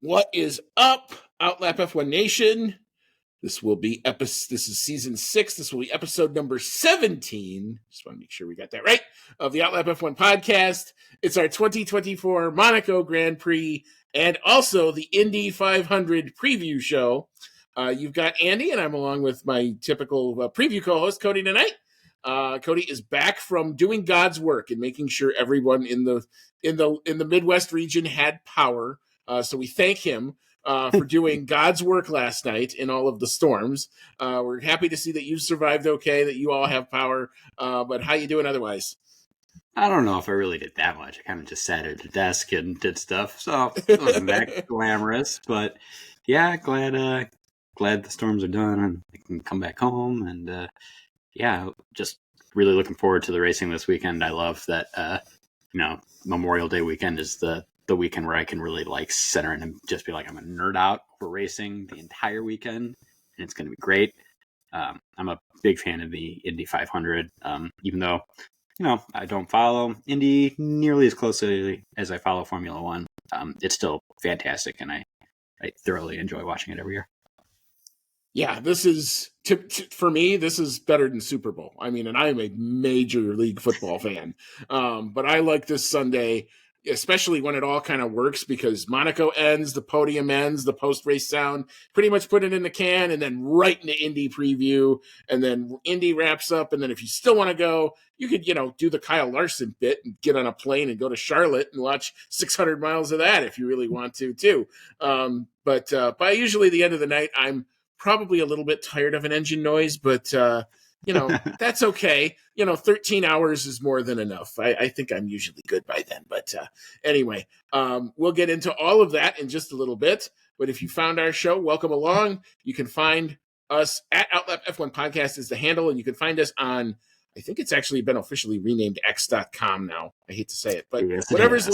What is up, Outlap F1 Nation? This is season 6. This will be episode number 17. Just want to make sure we got that right. Of the Outlap F1 podcast. It's our 2024 Monaco Grand Prix and also the Indy 500 preview show. You've got Andy, and I'm along with my typical preview co-host, Cody, tonight. Cody is back from doing God's work and making sure everyone in the Midwest region had power. So we thank him for doing God's work last night in all of the storms. We're happy to see that you survived okay, that you all have power. But how you doing otherwise? I don't know if I really did that much. I kind of just sat at the desk and did stuff. So it wasn't that glamorous. But yeah, glad the storms are done and I can come back home. And just really looking forward to the racing this weekend. I love that, Memorial Day weekend is the weekend where I can really center in and just be like, I'm going to nerd out for racing the entire weekend, and it's going to be great. I'm a big fan of the Indy 500, even though, I don't follow Indy nearly as closely as I follow Formula One. It's still fantastic, and I thoroughly enjoy watching it every year. Yeah, this is, for me, this is better than Super Bowl. I mean, and I am a major league football fan, but I like this Sunday, especially when it all kind of works, because Monaco ends, the podium ends, the post-race sound, pretty much put it in the can, and then right into Indy preview, and then Indy wraps up, and then if you still want to go, you could, do the Kyle Larson bit and get on a plane and go to Charlotte and watch 600 miles of that if you really want to, too. But by usually the end of the night, I'm probably a little bit tired of an engine noise, but that's okay. 13 hours is more than enough. I think I'm usually good by then. But anyway, we'll get into all of that in just a little bit. But if you found our show, welcome along. You can find us at Outlap F1 Podcast is the handle, and you can find us on, I think it's actually been officially renamed X.com now. I hate to say it, but Yes, whatever's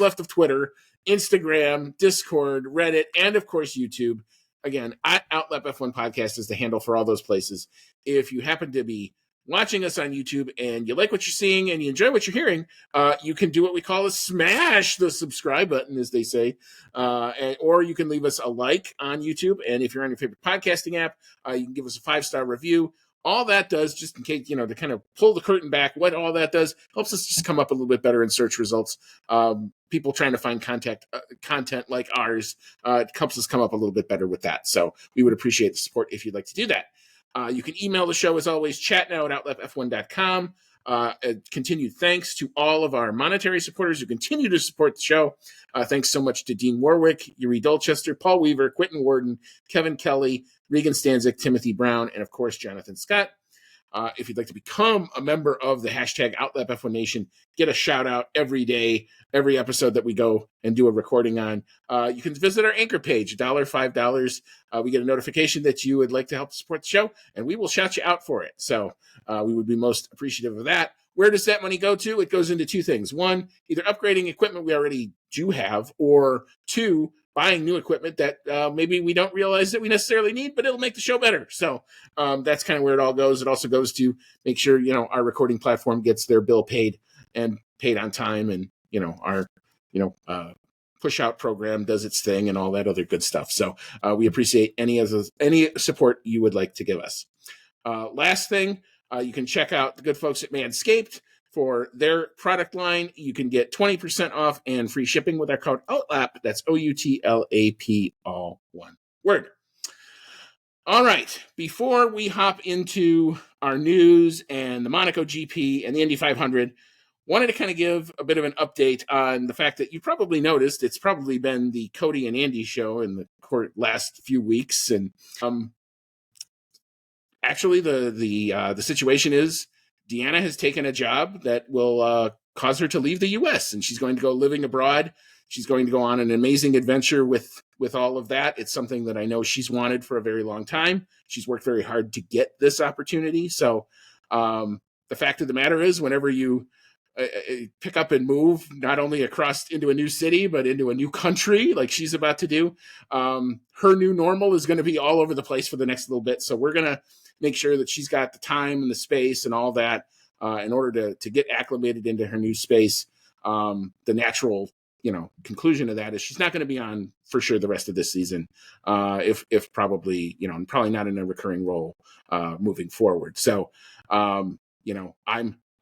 left of Twitter, Instagram, Discord, Reddit, and of course YouTube. Again, at Outlap F1 Podcast is the handle for all those places. If you happen to be watching us on YouTube and you like what you're seeing and you enjoy what you're hearing, you can do what we call a smash the subscribe button, as they say, or you can leave us a like on YouTube. And if you're on your favorite podcasting app, you can give us a 5-star review. All that does, just in case, to kind of pull the curtain back, what all that does helps us just come up a little bit better in search results. People trying to find content like ours, it helps us come up a little bit better with that. So we would appreciate the support if you'd like to do that. You can email the show, as always, chatnow@outlapf1.com. Continued thanks to all of our monetary supporters who continue to support the show. Thanks so much to Dean Warwick, Yuri Dolchester, Paul Weaver, Quentin Warden, Kevin Kelly, Regan Stanzik, Timothy Brown, and of course, Jonathan Scott. If you'd like to become a member of the hashtag Outlap F1 Nation, get a shout out every day, every episode that we go and do a recording on. You can visit our anchor page, $5. We get a notification that you would like to help support the show, and we will shout you out for it. So we would be most appreciative of that. Where does that money go to? It goes into two things. One, either upgrading equipment we already do have, or two, buying new equipment that maybe we don't realize that we necessarily need, but it'll make the show better. So that's kind of where it all goes. It also goes to make sure, our recording platform gets their bill paid and paid on time. And, our, push out program does its thing and all that other good stuff. So we appreciate any support you would like to give us. Last thing, you can check out the good folks at Manscaped. For their product line, you can get 20% off and free shipping with our code OUTLAP. That's OUTLAP, all one word. All right. Before we hop into our news and the Monaco GP and the Indy 500, wanted to kind of give a bit of an update on the fact that you probably noticed it's probably been the Cody and Andy show in the last few weeks. And actually, the situation is, Deanna has taken a job that will cause her to leave the U.S., and she's going to go living abroad. She's going to go on an amazing adventure with all of that. It's something that I know she's wanted for a very long time. She's worked very hard to get this opportunity. So the fact of the matter is, whenever you pick up and move, not only across into a new city, but into a new country like she's about to do, her new normal is going to be all over the place for the next little bit. So we're going to make sure that she's got the time and the space and all that in order to get acclimated into her new space, the natural conclusion of that is she's not going to be on for sure the rest of this season, if probably, and probably not in a recurring role moving forward. So,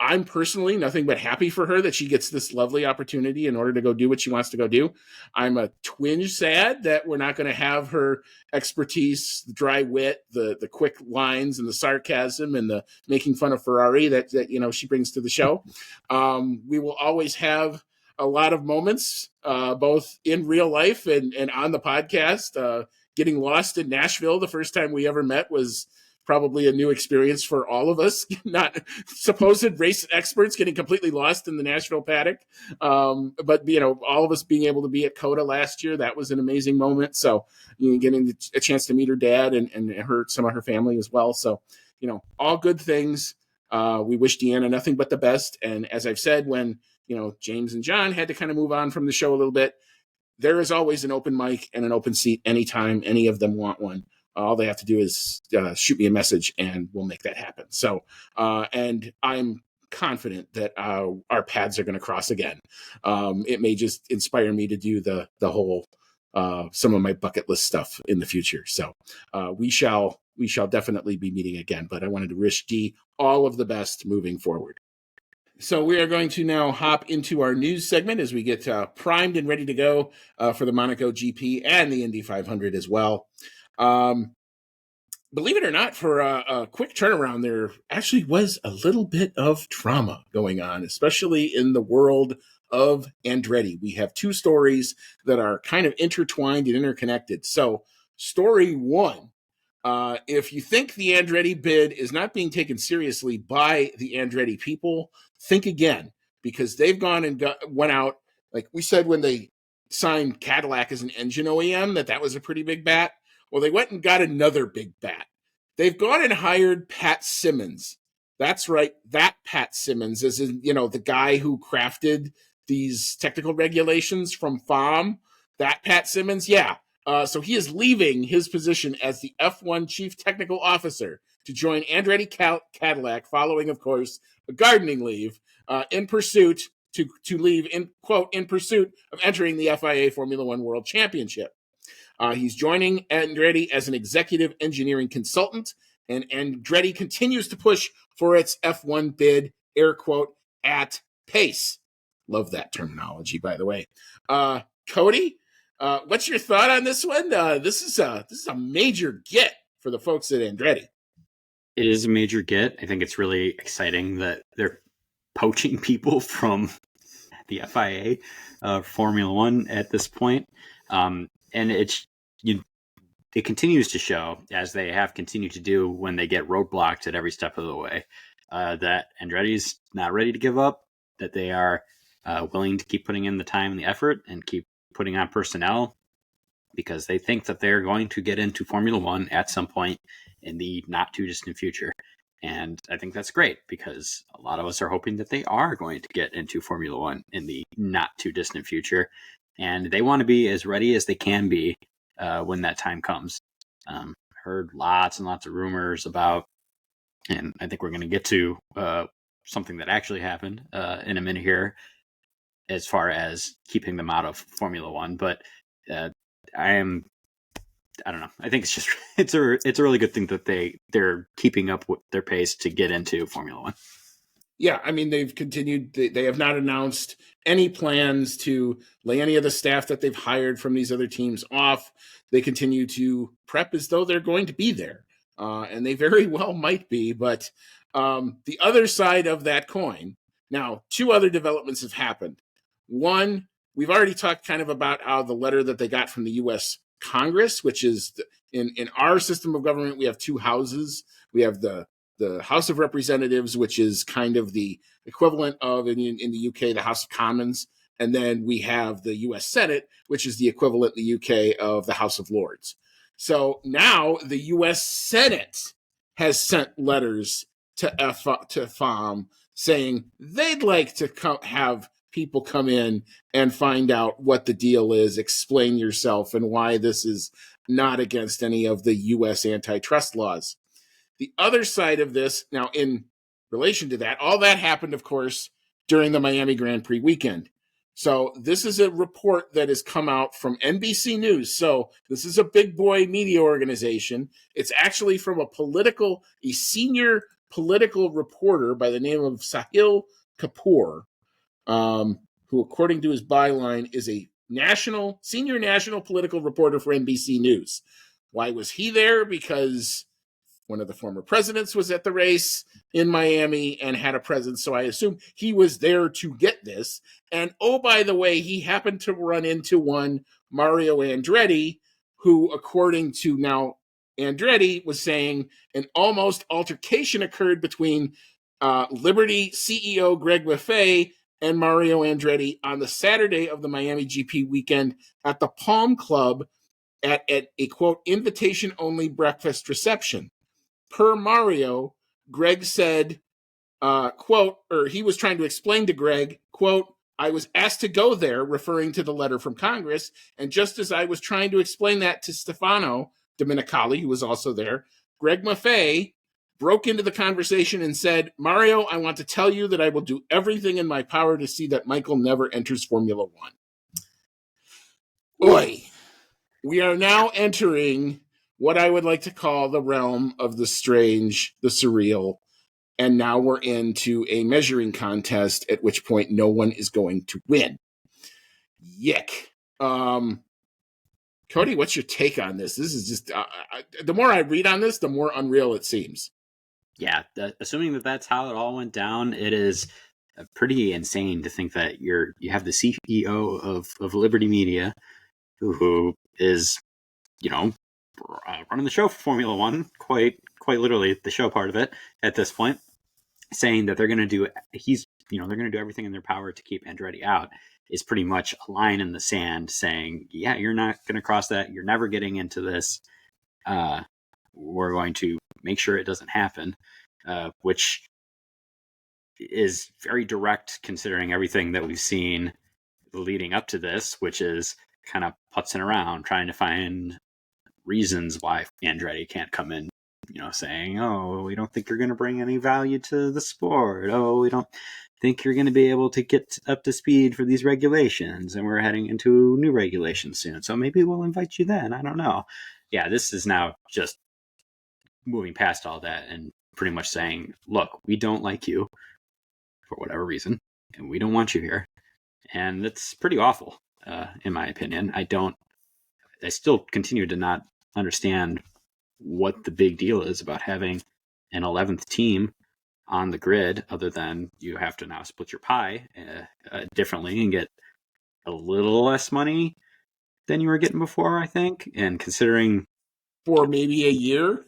I'm personally nothing but happy for her that she gets this lovely opportunity in order to go do what she wants to go do. I'm a twinge sad that we're not going to have her expertise, the dry wit, the quick lines, and the sarcasm, and the making fun of Ferrari that she brings to the show. We will always have a lot of moments, both in real life and on the podcast. Getting lost in Nashville the first time we ever met was probably a new experience for all of us, not supposed race experts getting completely lost in the Nashville paddock. But, all of us being able to be at COTA last year, that was an amazing moment. So, getting a chance to meet her dad and some of her family as well. So, all good things. We wish Deanna nothing but the best. And as I've said, when, James and John had to kind of move on from the show a little bit, there is always an open mic and an open seat anytime any of them want one. All they have to do is shoot me a message and we'll make that happen. So, and I'm confident that our paths are going to cross again. It may just inspire me to do the whole, some of my bucket list stuff in the future. So we shall definitely be meeting again, but I wanted to wish Dee all of the best moving forward. So we are going to now hop into our news segment as we get primed and ready to go for the Monaco GP and the Indy 500 as well. Believe it or not, for a quick turnaround, there actually was a little bit of drama going on, especially in the world of Andretti. We have two stories that are kind of intertwined and interconnected. So story one, if you think the Andretti bid is not being taken seriously by the Andretti people, think again, because they've gone and went out, like we said when they signed Cadillac as an engine OEM, that was a pretty big bat. Well, they went and got another big bat. They've gone and hired Pat Simmons. That's right, that Pat Simmons, as in, the guy who crafted these technical regulations from FOM. That Pat Simmons, yeah. So he is leaving his position as the F1 Chief Technical Officer to join Andretti Cadillac, following, of course, a gardening leave in pursuit in pursuit of entering the FIA Formula One World Championship. He's joining Andretti as an executive engineering consultant, and Andretti continues to push for its F1 bid, air quote, at pace. Love that terminology, by the way. Cody, what's your thought on this one? This is a major get for the folks at Andretti. It is a major get. I think it's really exciting that they're poaching people from the FIA Formula One at this point. And it continues to show, as they have continued to do when they get roadblocked at every step of the way, that Andretti's not ready to give up, that they are willing to keep putting in the time and the effort and keep putting on personnel, because they think that they're going to get into Formula One at some point in the not too distant future. And I think that's great, because a lot of us are hoping that they are going to get into Formula One in the not too distant future. And they want to be as ready as they can be when that time comes. Heard lots and lots of rumors about, and I think we're going to get to something that actually happened in a minute here, as far as keeping them out of Formula One. But I don't know. I think it's a really good thing that they're keeping up with their pace to get into Formula One. Yeah, I mean, they've continued. They have not announced any plans to lay any of the staff that they've hired from these other teams off. They continue to prep as though they're going to be there, and they very well might be. But the other side of that coin, now, two other developments have happened. One, we've already talked kind of about how the letter that they got from the U.S. Congress, which is in our system of government, we have two houses. We have the House of Representatives, which is kind of the equivalent of in the UK, the House of Commons. And then we have the US Senate, which is the equivalent in the UK of the House of Lords. So now the US Senate has sent letters to FOM saying they'd like to have people come in and find out what the deal is, explain yourself, and why this is not against any of the US antitrust laws. The other side of this, now in relation to that, all that happened, of course, during the Miami Grand Prix weekend. So this is a report that has come out from NBC News. So this is a big boy media organization. It's actually from a senior political reporter by the name of Sahil Kapoor, who, according to his byline, is a senior national political reporter for NBC News. Why was he there? Because one of the former presidents was at the race in Miami and had a presence. So I assume he was there to get this. And oh, by the way, he happened to run into one Mario Andretti, who, according to now Andretti, was saying an almost altercation occurred between Liberty CEO Greg Maffei and Mario Andretti on the Saturday of the Miami GP weekend at the Palm Club at a, quote, invitation-only breakfast reception. Per Mario, Greg said, quote, or he was trying to explain to Greg, quote, I was asked to go there, referring to the letter from Congress. And just as I was trying to explain that to Stefano Domenicali, who was also there, Greg Maffei broke into the conversation and said, Mario, I want to tell you that I will do everything in my power to see that Michael never enters Formula One. Oi. We are now entering what I would like to call the realm of the strange, the surreal, and now we're into a measuring contest, at which point no one is going to win. Yick. Cody, what's your take on this? This is just, the more I read on this, the more unreal it seems. Yeah, assuming that that's how it all went down, it is pretty insane to think that you have the CEO of Liberty Media, who is, running the show for Formula One, quite literally the show part of it at this point, saying that they're going to do everything in their power to keep Andretti out, is pretty much a line in the sand saying, yeah, you're not going to cross that. You're never getting into this. We're going to make sure it doesn't happen, which is very direct considering everything that we've seen leading up to this, which is kind of putzing around, trying to find reasons why Andretti can't come in, saying, oh, we don't think you're going to bring any value to the sport. Oh, we don't think you're going to be able to get up to speed for these regulations. And we're heading into new regulations soon. So maybe we'll invite you then. I don't know. Yeah, this is now just moving past all that and pretty much saying, look, we don't like you for whatever reason, and we don't want you here. And that's pretty awful, in my opinion. I still continue to not understand what the big deal is about having an 11th team on the grid, other than you have to now split your pie differently and get a little less money than you were getting before, I think. And considering for maybe a year.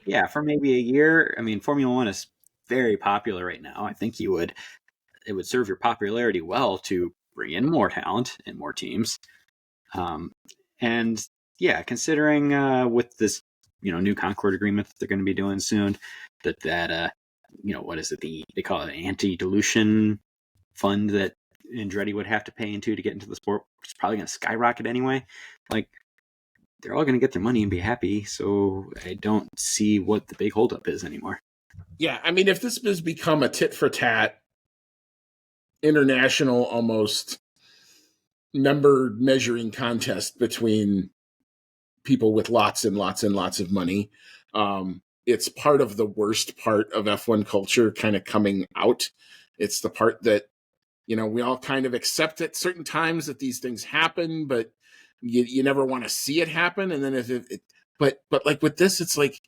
Yeah, for maybe a year. I mean, Formula One is very popular right now. I think it would serve your popularity well to bring in more talent and more teams. And yeah, considering with this, new Concord agreement that they're going to be doing soon, that what is it? They call it an anti-dilution fund that Andretti would have to pay into to get into the sport, which is probably going to skyrocket anyway. Like, they're all going to get their money and be happy. So I don't see what the big holdup is anymore. Yeah, I mean, if this has become a tit for tat, international almost number measuring contest between people with lots and lots and lots of money, it's part of the worst part of F1 culture kind of coming out. It's the part that, we all kind of accept at certain times that these things happen, but you never want to see it happen. And then but like with this, it's like,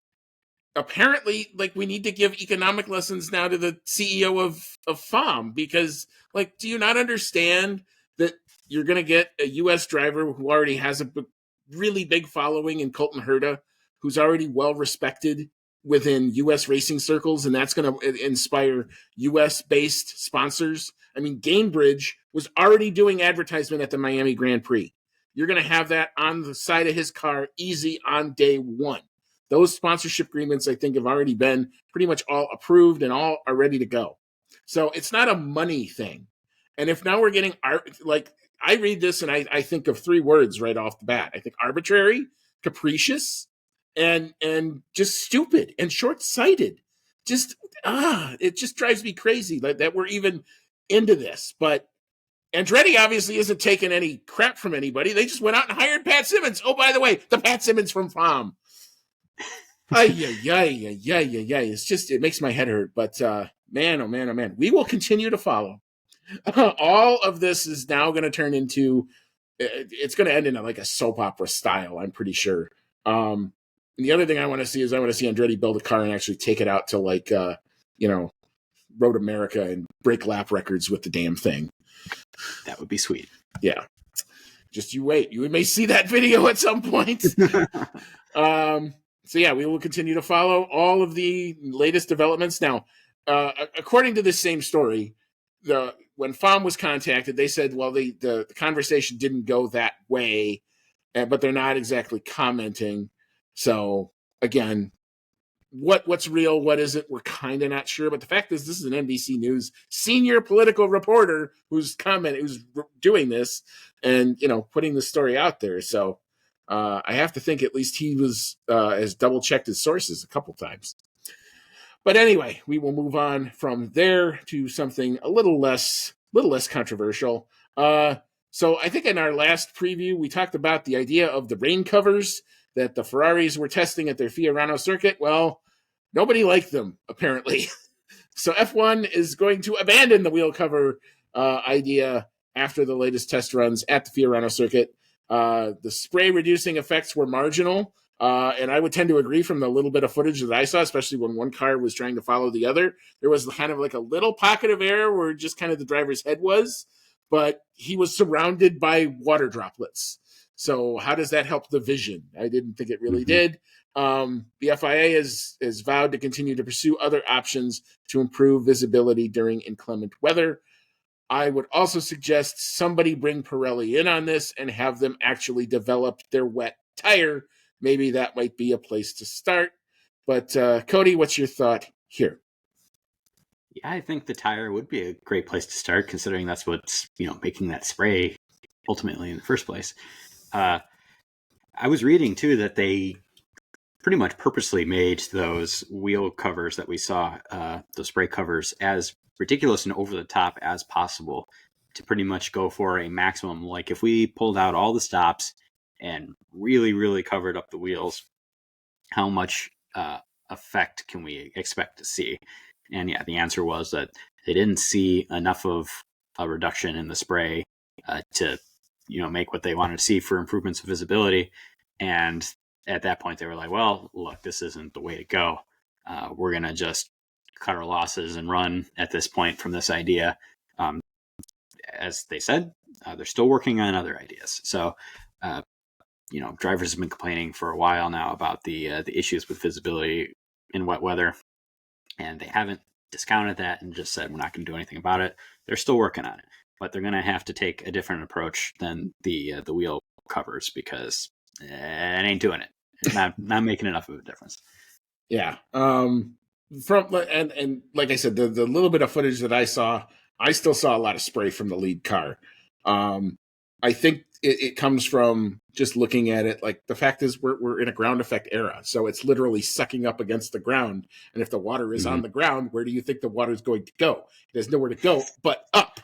apparently, like, we need to give economic lessons now to the CEO of FOM, because, like, do you not understand that you're going to get a U.S. driver who already has a really big following in Colton Herta, who's already well respected within U.S. racing circles, and that's going to inspire U.S.-based sponsors? I mean, Gainbridge was already doing advertisement at the Miami Grand Prix. You're going to have that on the side of his car easy on day one. Those sponsorship agreements, I think, have already been pretty much all approved and all are ready to go. So it's not a money thing. And if now we're getting I read this and I think of three words right off the bat. I think arbitrary, capricious, and just stupid and short-sighted. It just drives me crazy that we're even into this. But Andretti obviously isn't taking any crap from anybody. They just went out and hired Pat Simmons. Oh, by the way, the Pat Simmons from FOM. It's just, it makes my head hurt. But man, oh man, oh man. We will continue to follow. All of this is now going to turn into, it's going to end in like a soap opera style, I'm pretty sure. And the other thing I want to see is I want to see Andretti build a car and actually take it out to like, Road America and break lap records with the damn thing. That would be sweet. Yeah. Just you wait. You may see that video at some point. So yeah, we will continue to follow all of the latest developments. Now, according to this same story, when FOM was contacted, they said, well, the conversation didn't go that way, but they're not exactly commenting. So again, what's real, what isn't, we're kind of not sure. But the fact is, this is an NBC News senior political reporter who's doing this and putting the story out there. So I have to think at least he has double checked his sources a couple times. But anyway, we will move on from there to something a little less controversial. So I think in our last preview, we talked about the idea of the rain covers that the Ferraris were testing at their Fiorano circuit. Well, nobody liked them, apparently. So F1 is going to abandon the wheel cover idea after the latest test runs at the Fiorano circuit. The spray reducing effects were marginal. And I would tend to agree from the little bit of footage that I saw, especially when one car was trying to follow the other. There was kind of like a little pocket of air where just kind of the driver's head was, but he was surrounded by water droplets. So how does that help the vision? I didn't think it really did. The FIA has vowed to continue to pursue other options to improve visibility during inclement weather. I would also suggest somebody bring Pirelli in on this and have them actually develop their wet tire. Maybe that might be a place to start. But Cody, what's your thought here? Yeah, I think the tire would be a great place to start, considering that's what's making that spray ultimately in the first place. I was reading too that they pretty much purposely made those wheel covers that we saw, the spray covers, as ridiculous and over the top as possible to pretty much go for a maximum. Like if we pulled out all the stops and really, really covered up the wheels, how much effect can we expect to see? And yeah, the answer was that they didn't see enough of a reduction in the spray to make what they wanted to see for improvements of visibility. And at that point, they were like, well, look, this isn't the way to go. We're going to just cut our losses and run at this point from this idea. As they said, they're still working on other ideas. So, drivers have been complaining for a while now about the issues with visibility in wet weather, and they haven't discounted that and just said we're not going to do anything about it. They're still working on it, but they're going to have to take a different approach than the wheel covers because it ain't doing it. It's not making enough of a difference. Yeah. And like I said, the little bit of footage that I saw, I still saw a lot of spray from the lead car. I think it comes from just looking at it. Like the fact is we're in a ground effect era. So it's literally sucking up against the ground. And if the water is on the ground, where do you think the water is going to go? It has nowhere to go but up.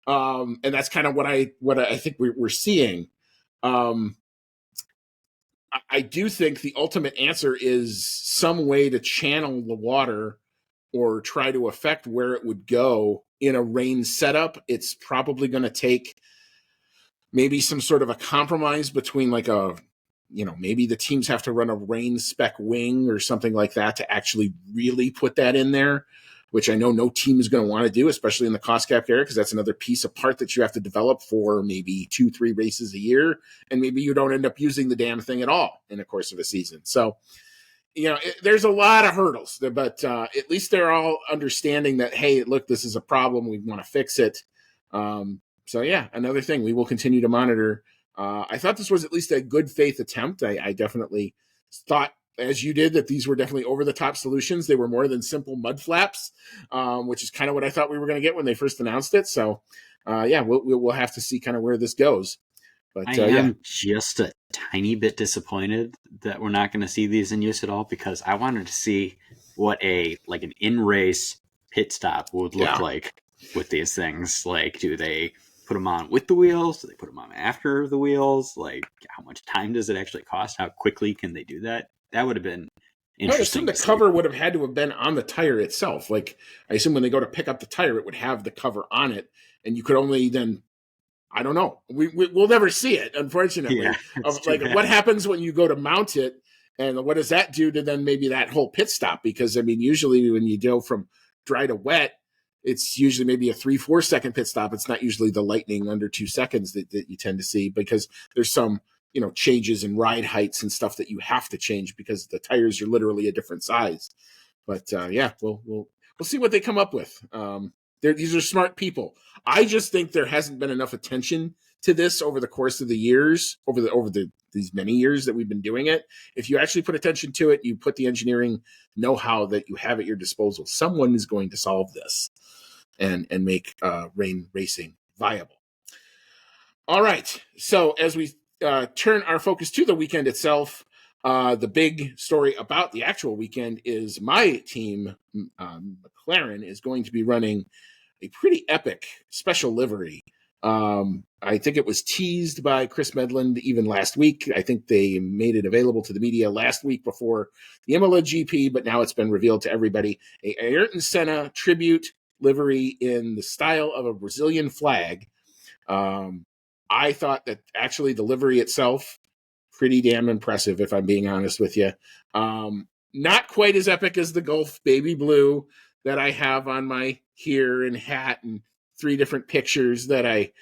And that's kind of what I think we're seeing. I do think the ultimate answer is some way to channel the water or try to affect where it would go in a rain setup. It's probably going to take maybe some sort of a compromise between maybe the teams have to run a rain spec wing or something like that to actually really put that in there, which I know no team is going to want to do, especially in the cost cap era, because that's another piece of part that you have to develop for maybe 2-3 races a year. And maybe you don't end up using the damn thing at all in the course of a season. So, there's a lot of hurdles, but at least they're all understanding that, hey, look, this is a problem. We want to fix it. So yeah, another thing we will continue to monitor. I thought this was at least a good faith attempt. I definitely thought, as you did, that these were definitely over the top solutions. They were more than simple mud flaps, which is kind of what I thought we were going to get when they first announced it. So we'll have to see kind of where this goes. But I am just a tiny bit disappointed that we're not going to see these in use at all, because I wanted to see what an in-race pit stop would look like with these things. Like, do they put them on with the wheels? Do they put them on after the wheels? Like, how much time does it actually cost? How quickly can they do that? That would have been I would assume interesting the to see. cover would have had to have been on the tire itself. Like, I assume when they go to pick up the tire, it would have the cover on it, and you could only then, I don't know. We'll never see it, unfortunately. Yeah, Of like, what happens when you go to mount it, and what does that do to then maybe that whole pit stop? Because I mean, usually when you go from dry to wet, it's usually maybe a 3-4 second pit stop. It's not usually the lightning under 2 seconds that you tend to see, because there's some, you know, changes in ride heights and stuff that you have to change because the tires are literally a different size. But yeah, we'll see what they come up with. These are smart people. I just think there hasn't been enough attention to this over the course of the years, over these many years that we've been doing it. If you actually put attention to it, you put the engineering know-how that you have at your disposal, someone is going to solve this and make rain racing viable. All right. So as we turn our focus to the weekend itself, the big story about the actual weekend is my team, McLaren, is going to be running a pretty epic special livery. I think it was teased by Chris Medland even last week. I think they made it available to the media last week before the Imola GP, but now it's been revealed to everybody. A Ayrton Senna tribute livery in the style of a Brazilian flag. I thought that actually the livery itself, pretty damn impressive, if I'm being honest with you. Not quite as epic as the Gulf Baby Blue that I have on my here and hat and 3 different pictures that I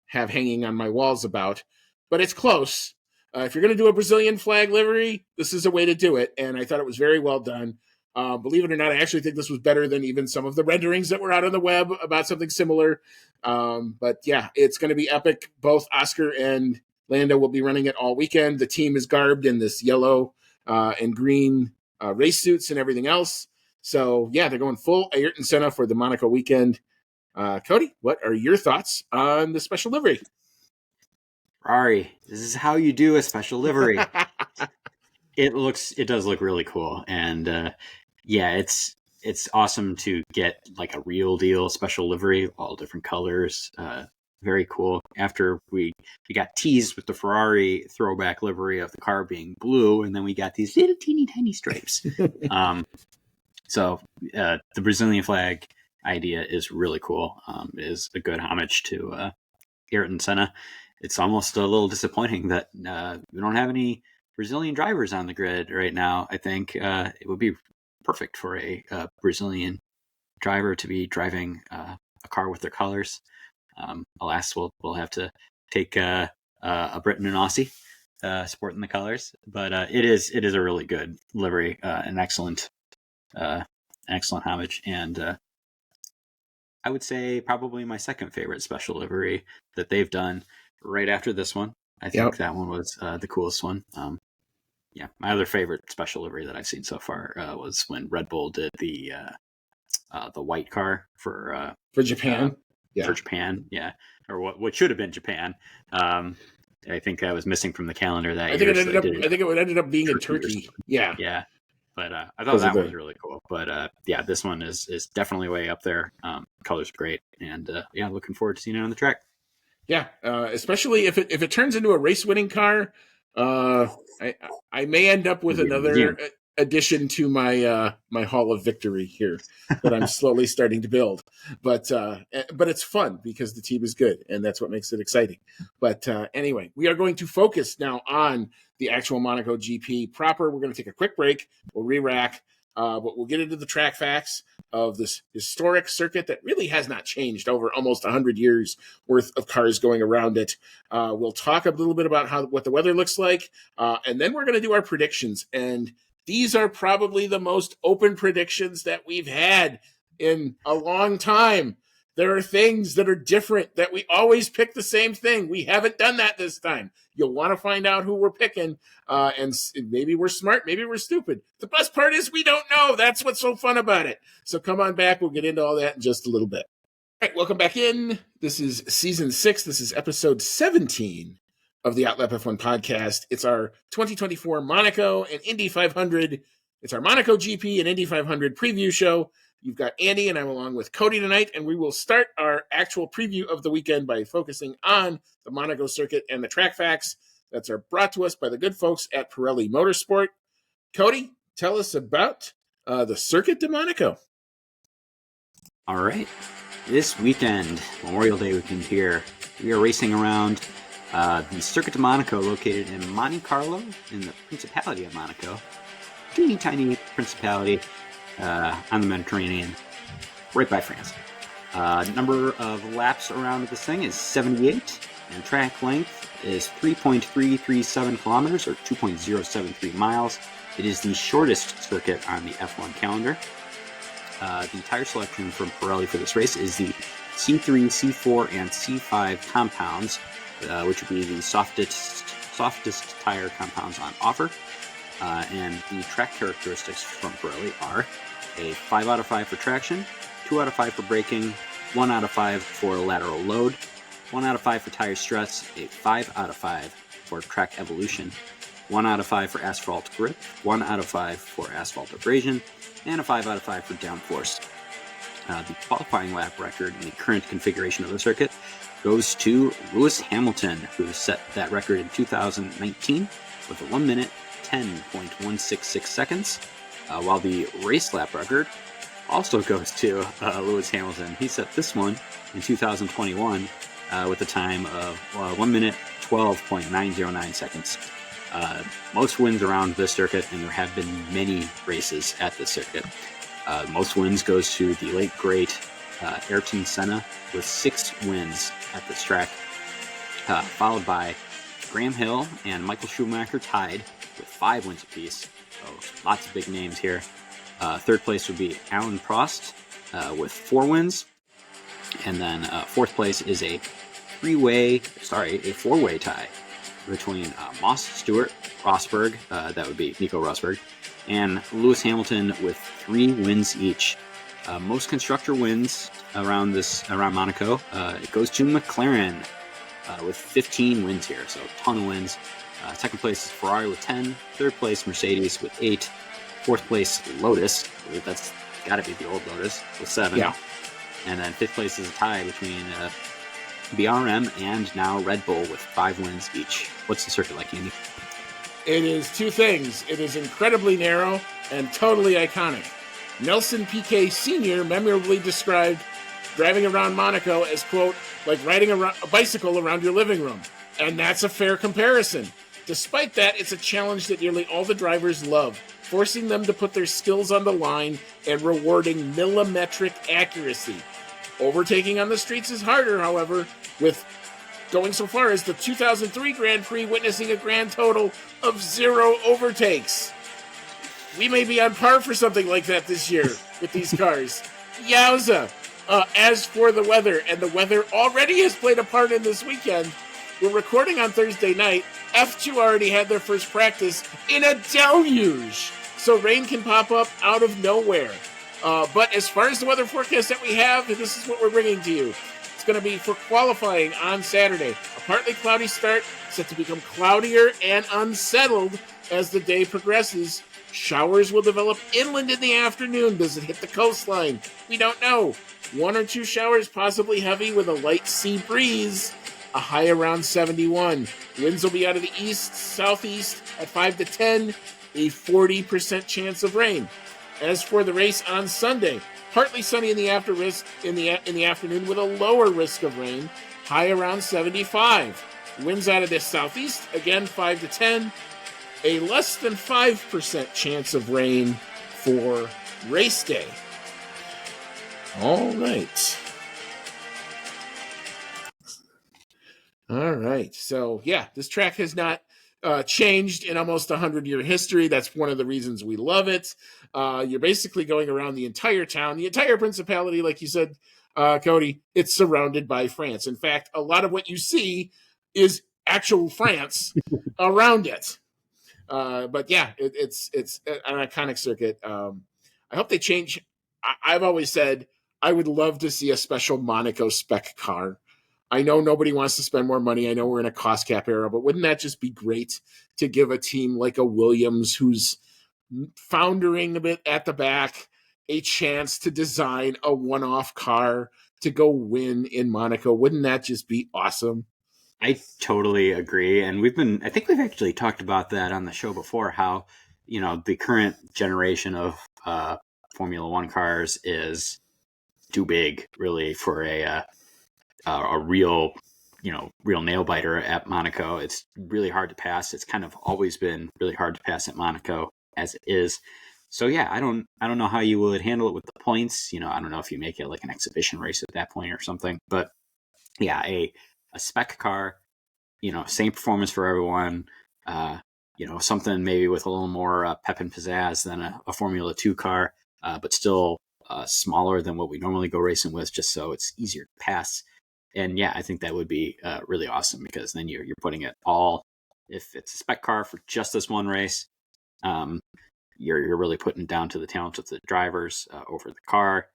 have hanging on my walls about, but it's close. If you're going to do a Brazilian flag livery, this is a way to do it, and I thought it was very well done. Believe it or not, I actually think this was better than even some of the renderings that were out on the web about something similar. But yeah, it's going to be epic. Both Oscar and Lando will be running it all weekend. The team is garbed in this yellow and green race suits and everything else. So yeah, they're going full Ayrton Senna for the Monaco weekend. Cody, what are your thoughts on the special livery? Ferrari, this is how you do a special livery. It does look really cool, and yeah, it's awesome to get like a real deal special livery, all different colors. Very cool. After we got teased with the Ferrari throwback livery of the car being blue, and then we got these little teeny tiny stripes. So the Brazilian flag idea is really cool. It is a good homage to Ayrton Senna. It's almost a little disappointing that we don't have any Brazilian drivers on the grid right now. I think it would be perfect for a Brazilian driver to be driving a car with their colors. Alas, we'll have to take a Brit and an Aussie sporting the colors, but it is a really good livery, an excellent homage, and I would say probably my second favorite special livery that they've done right after this one. I think that one was the coolest one. Yeah, my other favorite special livery that I've seen so far was when Red Bull did the white car for Japan. For Japan, yeah, or what should have been Japan. I think I was missing from the calendar that year. I think it ended up being in Turkey. Yeah. But I thought that was really cool. But yeah, this one is definitely way up there. Colors are great, and yeah, looking forward to seeing it on the track. Yeah, especially if it turns into a race winning car, I may end up with another addition to my my Hall of Victory here that I'm slowly starting to build. But it's fun because the team is good, and that's what makes it exciting. But anyway, we are going to focus now on the actual Monaco GP proper. We're going to take a quick break. We'll re-rack, but we'll get into the track facts of this historic circuit that really has not changed over almost 100 years worth of cars going around it. We'll talk a little bit about what the weather looks like, and then we're going to do our predictions. And these are probably the most open predictions that we've had in a long time. There are things that are different, that we always pick the same thing. We haven't done that this time. You'll want to find out who we're picking, and maybe we're smart, maybe we're stupid. The best part is we don't know. That's what's so fun about it. So come on back. We'll get into all that in just a little bit. All right, welcome back in. This is season 6. This is episode 17 of the Outlap F1 podcast. It's our 2024 Monaco and Indy 500. It's our Monaco GP and Indy 500 preview show. You've got Andy, and I'm along with Cody tonight, and we will start our actual preview of the weekend by focusing on the Monaco circuit and the track facts that are brought to us by the good folks at Pirelli Motorsport. Cody, tell us about the Circuit de Monaco. All right. This weekend, Memorial Day weekend here, we are racing around the Circuit de Monaco located in Monte Carlo in the Principality of Monaco. Teeny tiny principality on the Mediterranean, right by France. Number of laps around this thing is 78, and track length is 3.337 kilometers or 2.073 miles. It is the shortest circuit on the F1 calendar. The tire selection from Pirelli for this race is the C3, C4, and C5 compounds, which would be the softest tire compounds on offer. And the track characteristics from Pirelli are a 5 out of 5 for traction, 2 out of 5 for braking, 1 out of 5 for lateral load, 1 out of 5 for tire stress, a 5 out of 5 for track evolution, 1 out of 5 for asphalt grip, 1 out of 5 for asphalt abrasion, and a 5 out of 5 for downforce. The qualifying lap record in the current configuration of the circuit goes to Lewis Hamilton, who set that record in 2019 with a 1 minute 10.166 seconds, while the race lap record also goes to Lewis Hamilton. He set this one in 2021 with a time of 1 minute 12.909 seconds. Most wins around this circuit, and there have been many races at this circuit. Most wins goes to the late great Ayrton Senna with 6 wins at this track, followed by Graham Hill and Michael Schumacher tied with 5 wins apiece. So lots of big names here. Third place would be Alan Prost with 4 wins, and then fourth place is a four-way tie between Moss, Stewart, Rosberg, that would be Nico Rosberg, and Lewis Hamilton with 3 wins each. Most constructor wins around Monaco, it goes to McLaren with 15 wins here, so a ton of wins. Second place is Ferrari with 10, third place Mercedes with 8, fourth place Lotus, that's got to be the old Lotus, with 7. Yeah. And then fifth place is a tie between BRM and now Red Bull with 5 wins each. What's the circuit like, Andy? It is 2 things. It is incredibly narrow and totally iconic. Nelson Piquet Sr. memorably described driving around Monaco as, quote, like riding a bicycle around your living room. And that's a fair comparison. Despite that, it's a challenge that nearly all the drivers love, forcing them to put their skills on the line and rewarding millimetric accuracy. Overtaking on the streets is harder, however, with going so far as the 2003 Grand Prix witnessing a grand total of 0 overtakes. We may be on par for something like that this year with these cars. Yowza! As for the weather, and the weather already has played a part in this weekend, we're recording on Thursday night. F2 already had their first practice in a deluge, so rain can pop up out of nowhere. But as far as the weather forecast that we have, this is what we're bringing to you. It's going to be for qualifying on Saturday. A partly cloudy start, set to become cloudier and unsettled as the day progresses. Showers will develop inland in the afternoon. Does it hit the coastline? We don't know. 1 or 2 showers, possibly heavy with a light sea breeze. A high around 71. Winds will be out of the east, southeast at 5 to 10. A 40% chance of rain. As for the race on Sunday, partly sunny in the afternoon with a lower risk of rain. High around 75. Winds out of the southeast, again 5 to 10. A less than 5% chance of rain for race day. All right. All right. So, yeah, this track has not changed in almost 100-year history. That's one of the reasons we love it. You're basically going around the entire town, the entire principality, like you said, Cody. It's surrounded by France. In fact, a lot of what you see is actual France around it. But yeah, it's an iconic circuit. I hope they change. I've always said I would love to see a special Monaco spec car. I know nobody wants to spend more money. I know we're in a cost cap era, but wouldn't that just be great to give a team like a Williams, who's foundering a bit at the back a chance to design a one-off car to go win in Monaco. Wouldn't that just be awesome? I totally agree. And I think we've actually talked about that on the show before, how, the current generation of Formula One cars is too big really for a real, real nail biter at Monaco. It's really hard to pass. It's kind of always been really hard to pass at Monaco as it is. So yeah, I don't know how you would handle it with the points. I don't know if you make it like an exhibition race at that point or something, but yeah, a spec car, same performance for everyone, something maybe with a little more pep and pizzazz than a Formula 2 car, but still smaller than what we normally go racing with, just so it's easier to pass. And yeah, I think that would be really awesome, because then you're putting it all, if it's a spec car for just this one race, you're really putting down to the talent of the drivers over the car.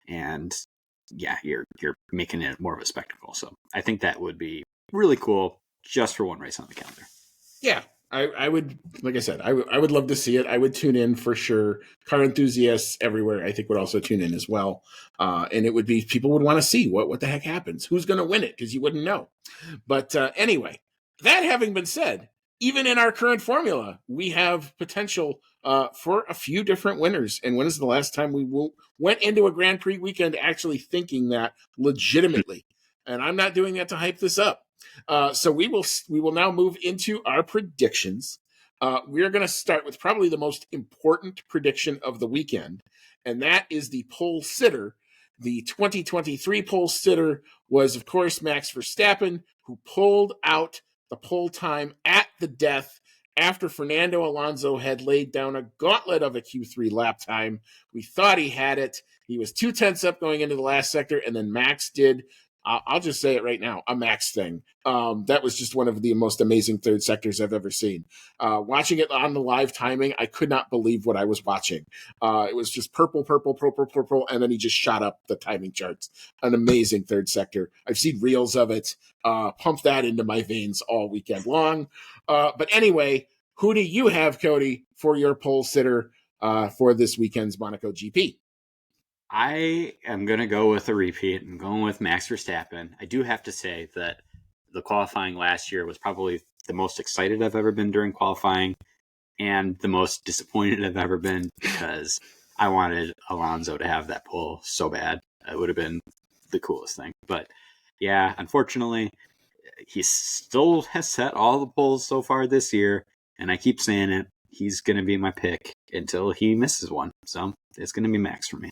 And yeah, you're making it more of a spectacle. So I think that would be really cool just for one race on the calendar. Yeah, I would, like I said, I would love to see it. I would tune in for sure. Car enthusiasts everywhere, I think, would also tune in as well. And it would be, people would want to see what the heck happens. Who's going to win it? Because you wouldn't know. But anyway, that having been said, even in our current formula, we have potential for a few different winners. And when is the last time we went into a Grand Prix weekend actually thinking that legitimately? And I'm not doing that to hype this up. So we will now move into our predictions. We're going to start with probably the most important prediction of the weekend, and that is the pole sitter. The 2023 pole sitter was, of course, Max Verstappen, who pulled out the pole time at the death after Fernando Alonso had laid down a gauntlet of a Q3 lap time. We thought he had it. He was 2/10 up going into the last sector, and then Max did, I'll just say it right now, a Max thing. That was just one of the most amazing third sectors I've ever seen. Watching it on the live timing, I could not believe what I was watching. It was just purple, purple, purple, purple, and then he just shot up the timing charts. An amazing third sector. I've seen reels of it. Pump that into my veins all weekend long. But anyway, who do you have, Cody, for your pole sitter for this weekend's Monaco GP? I am going to go with a repeat. I'm going with Max Verstappen. I do have to say that the qualifying last year was probably the most excited I've ever been during qualifying, and the most disappointed I've ever been, because I wanted Alonso to have that pole so bad. It would have been the coolest thing. But yeah, unfortunately, he still has set all the poles so far this year, and I keep saying it. He's going to be my pick until he misses one. So it's going to be Max for me.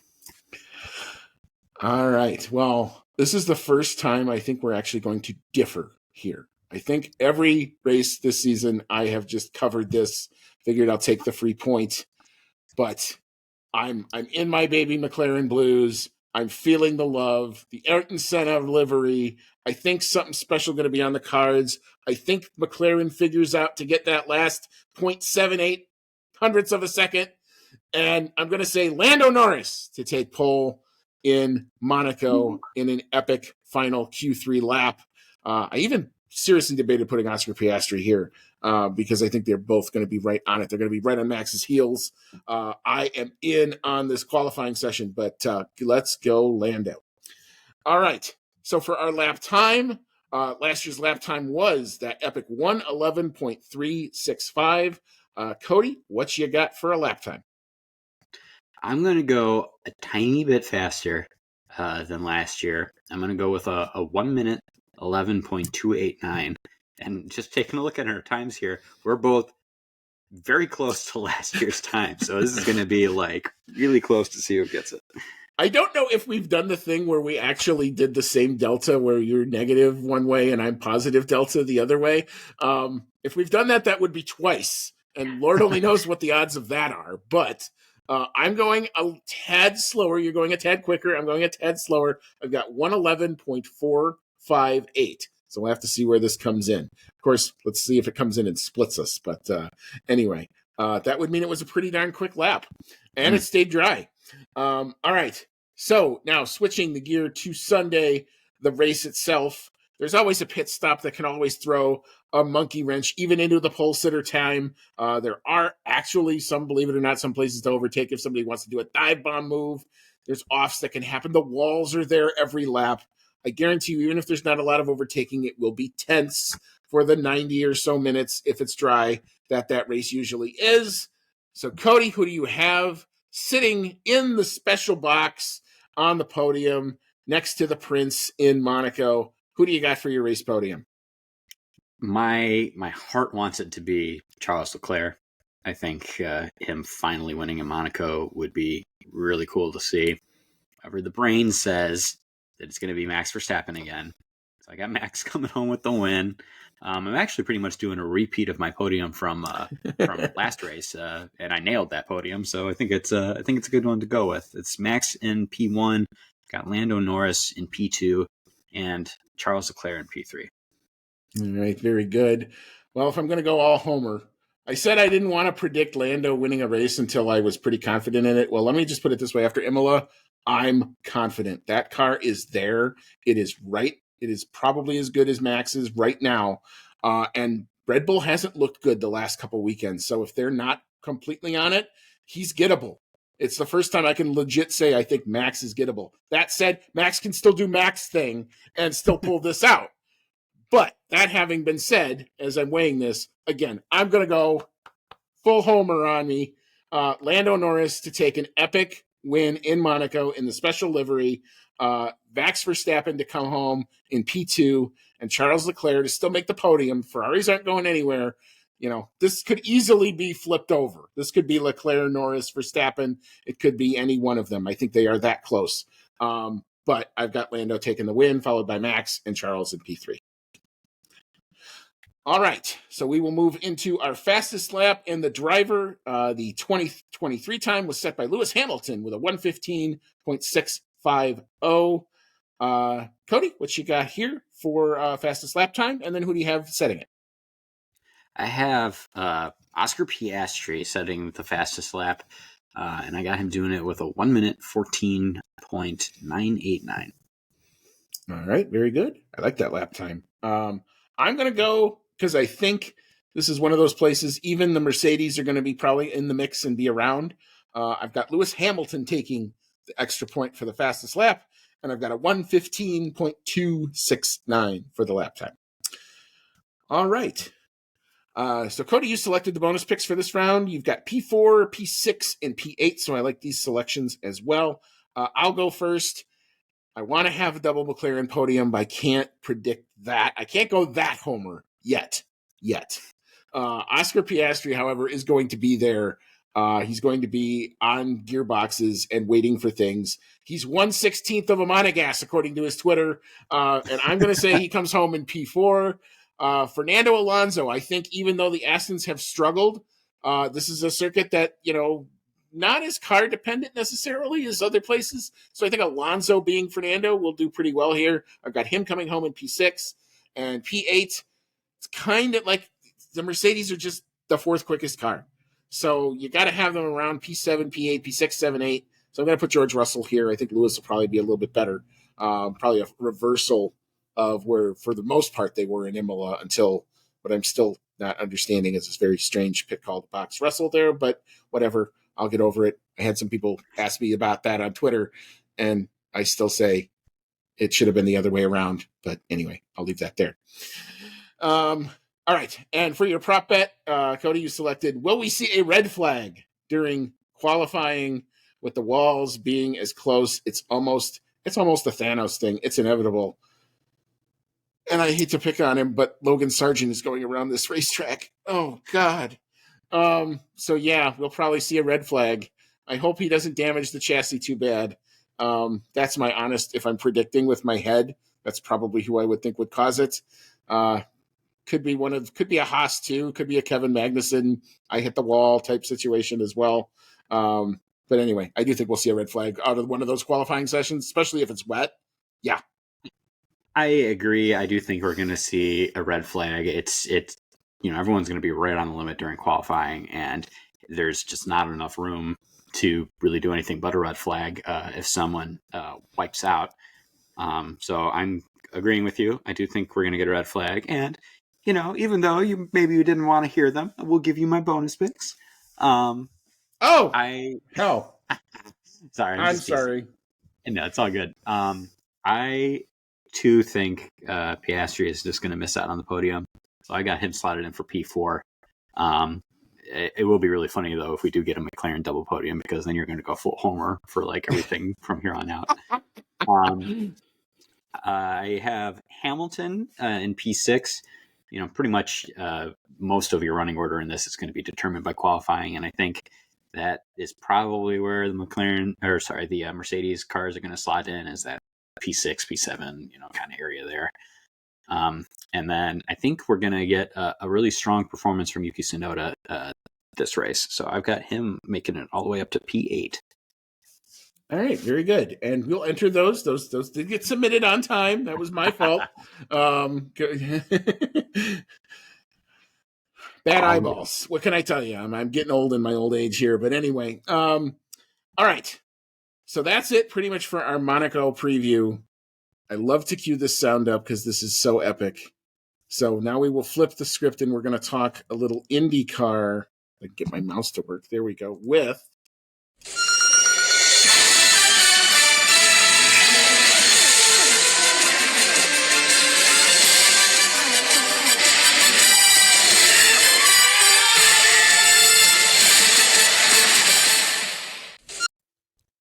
All right. Well, this is the first time I think we're actually going to differ here. I think every race this season I have just covered this, figured I'll take the free point, but I'm in my baby McLaren blues. I'm feeling the love, the Ayrton Senna livery. I think something special going to be on the cards. I think McLaren figures out to get that last 0.78 hundredths of a second. And I'm going to say Lando Norris to take pole in Monaco in an epic final Q3 lap. I even seriously debated putting Oscar Piastri here because I think they're both going to be right on it. They're going to be right on Max's heels. I am in on this qualifying session, but let's go Lando. All right. So for our lap time, last year's lap time was that epic 111.365. Cody, what you got for a lap time? I'm going to go a tiny bit faster than last year. I'm going to go with a 1 minute 11.289. And just taking a look at our times here, we're both very close to last year's time. So this is going to be like really close to see who gets it. I don't know if we've done the thing where we actually did the same delta where you're negative one way and I'm positive delta the other way. If we've done that, that would be twice. And Lord only knows what the odds of that are. But I'm going a tad slower. You're going a tad quicker. I'm going a tad slower. I've got 111.458. So we'll have to see where this comes in. Of course, let's see if it comes in and splits us. But anyway, that would mean it was a pretty darn quick lap. And it stayed dry. All right. So now switching the gear to Sunday, the race itself. There's always a pit stop that can always throw a monkey wrench even into the pole sitter time. There are actually some, believe it or not, some places to overtake if somebody wants to do a dive bomb move. There's offs that can happen. The walls are there every lap. I guarantee you, even if there's not a lot of overtaking, it will be tense for the 90 or so minutes, if it's dry, that race usually is. So, Cody, who do you have sitting in the special box on the podium next to the Prince in Monaco? Who do you got for your race podium? My heart wants it to be Charles Leclerc. I think him finally winning in Monaco would be really cool to see. However, the brain says that it's going to be Max Verstappen again. So I got Max coming home with the win. I'm actually pretty much doing a repeat of my podium from last race, and I nailed that podium. So I think it's a good one to go with. It's Max in P1, got Lando Norris in P2, and Charles Leclerc in P3. All right, very good. Well, if I'm going to go all homer, I said I didn't want to predict Lando winning a race until I was pretty confident in it. Well, let me just put it this way. After Imola, I'm confident. That car is there. It is right. It is probably as good as Max's right now. And Red Bull hasn't looked good the last couple weekends. So if they're not completely on it, he's gettable. It's the first time I can legit say I think Max is gettable. That said, Max can still do Max thing and still pull this out. But that having been said, as I'm weighing this, again, I'm going to go full homer on me. Lando Norris to take an epic win in Monaco in the special livery. Max Verstappen to come home in P2, and Charles Leclerc to still make the podium. Ferraris aren't going anywhere. You know, this could easily be flipped over. This could be Leclerc, Norris, Verstappen. It could be any one of them. I think they are that close. But I've got Lando taking the win, followed by Max and Charles in P3. All right, so we will move into our fastest lap, and the driver, the 2023 time was set by Lewis Hamilton with a 1:15.650. Cody, what you got here for fastest lap time, and then who do you have setting it? I have Oscar Piastri setting the fastest lap, and I got him doing it with a 1:14.989. All right, very good. I like that lap time. I'm going to go, because I think this is one of those places, even the Mercedes are going to be probably in the mix and be around. I've got Lewis Hamilton taking the extra point for the fastest lap, and I've got a 1:15.269 for the lap time. All right. So, Cody, you selected the bonus picks for this round. You've got P4, P6, and P8, so I like these selections as well. I'll go first. I want to have a double McLaren podium, but I can't predict that. I can't go that homer yet. Oscar Piastri, however, is going to be there. He's going to be on gearboxes and waiting for things. He's 1/16 of a Monegas, according to his Twitter. And I'm going to say he comes home in P4. Fernando Alonso, I think even though the Astons have struggled, this is a circuit that, you know, not as car dependent necessarily as other places. So I think Alonso being Fernando will do pretty well here. I've got him coming home in P6 and P8. It's kind of like the Mercedes are just the fourth quickest car. So you got to have them around P7, P8, P6, 7, 8. So I'm going to put George Russell here. I think Lewis will probably be a little bit better. Probably a reversal of where, for the most part, they were in Imola until what I'm still not understanding is this very strange pit call to box Russell there, but whatever. I'll get over it. I had some people ask me about that on Twitter, and I still say it should have been the other way around. But anyway, I'll leave that there. All right. And for your prop bet, Cody, you selected, will we see a red flag during qualifying with the walls being as close? It's almost a Thanos thing. It's inevitable. And I hate to pick on him, but Logan Sargent is going around this racetrack. Oh, God. So yeah, we'll probably see a red flag. I hope he doesn't damage the chassis too bad. That's my honest, if I'm predicting with my head, that's probably who I would think would cause it. Could be a Haas too, could be a Kevin Magnussen, I hit the wall type situation as well. But anyway, I do think we'll see a red flag out of one of those qualifying sessions, especially if it's wet. Yeah. I agree. I do think we're going to see a red flag. It's everyone's going to be right on the limit during qualifying, and there's just not enough room to really do anything but a red flag if someone wipes out. So I'm agreeing with you. I do think we're going to get a red flag, and even though you didn't want to hear them, we'll give you my bonus picks. Oh, I hell. sorry, I'm I'm just teasing. sorry. No, it's all good. I too think Piastri is just going to miss out on the podium, so I got him slotted in for P4. It will be really funny though if we do get a McLaren double podium, because then you're going to go full homer for like everything from here on out. I have Hamilton in P6. Pretty much most of your running order in this is going to be determined by qualifying, and I think that is probably where the Mercedes cars are going to slot in, is that P6, P7, kind of area there. And then I think we're going to get a really strong performance from Yuki Tsunoda this race. So I've got him making it all the way up to P8. All right, very good. And we'll enter those. Those did get submitted on time. That was my fault. Bad eyeballs. What can I tell you? I'm getting old in my old age here. But anyway, all right. So that's it pretty much for our Monaco preview. I love to cue this sound up because this is so epic. So now we will flip the script and we're going to talk a little IndyCar. I get my mouse to work. There we go. With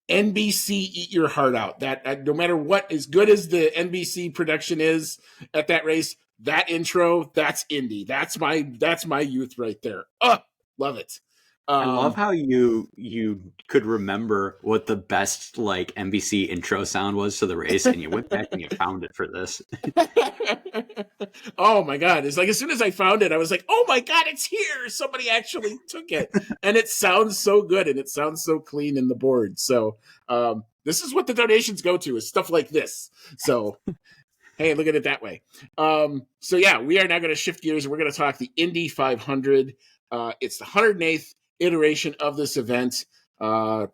NBC Eat Your Heart Out. That no matter what, as good as the NBC production is at that race, that intro, that's Indy. That's my youth right there. Oh, love it. I love how you could remember what the best like NBC intro sound was to the race, and you went back and you found it for this. Oh my God. It's like as soon as I found it, I was like, oh my God, it's here. Somebody actually took it. And it sounds so good and it sounds so clean in the board. So this is what the donations go to, is stuff like this. So hey, look at it that way. So yeah, we are now going to shift gears and we're going to talk the Indy 500. It's the 108th iteration of this event. The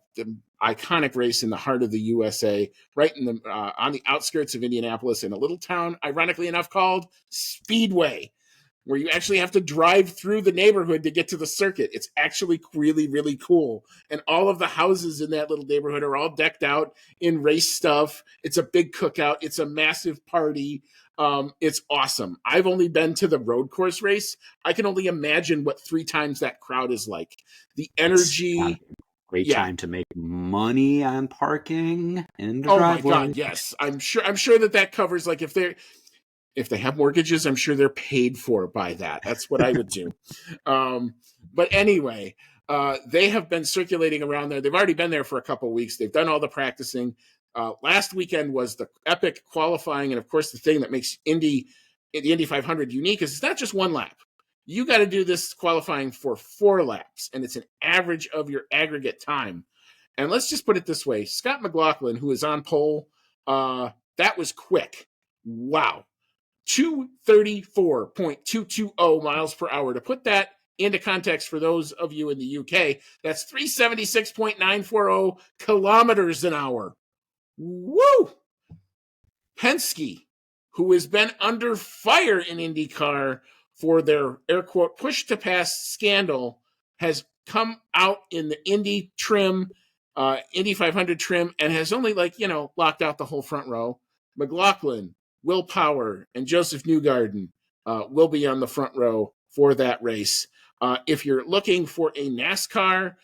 iconic race in the heart of the USA, right in the on the outskirts of Indianapolis, in a little town, ironically enough, called Speedway, where you actually have to drive through the neighborhood to get to the circuit. It's actually really, really cool. And all of the houses in that little neighborhood are all decked out in race stuff. It's a big cookout. It's a massive party. It's awesome. I've only been to the road course race. I can only imagine what 3 times that crowd is like. The energy. Great time to make money on parking in the driveway. My God, yes. I'm sure that covers, like, if they have mortgages, I'm sure they're paid for by that. That's what I would do. But anyway, they have been circulating around there. They've already been there for a couple of weeks. They've done all the practicing. Last weekend was the epic qualifying. And of course, the thing that makes the Indy 500 unique is it's not just one lap. You got to do this qualifying for 4 laps, and it's an average of your aggregate time. And let's just put it this way. Scott McLaughlin, who is on pole, that was quick. Wow. 234.220 miles per hour. To put that into context for those of you in the UK, that's 376.940 kilometers an hour. Woo! Penske, who has been under fire in IndyCar for their air quote push to pass scandal, has come out in the Indy trim, Indy 500 trim, and has only locked out the whole front row. McLaughlin, Will Power, and Joseph Newgarden will be on the front row for that race. If you're looking for a NASCAR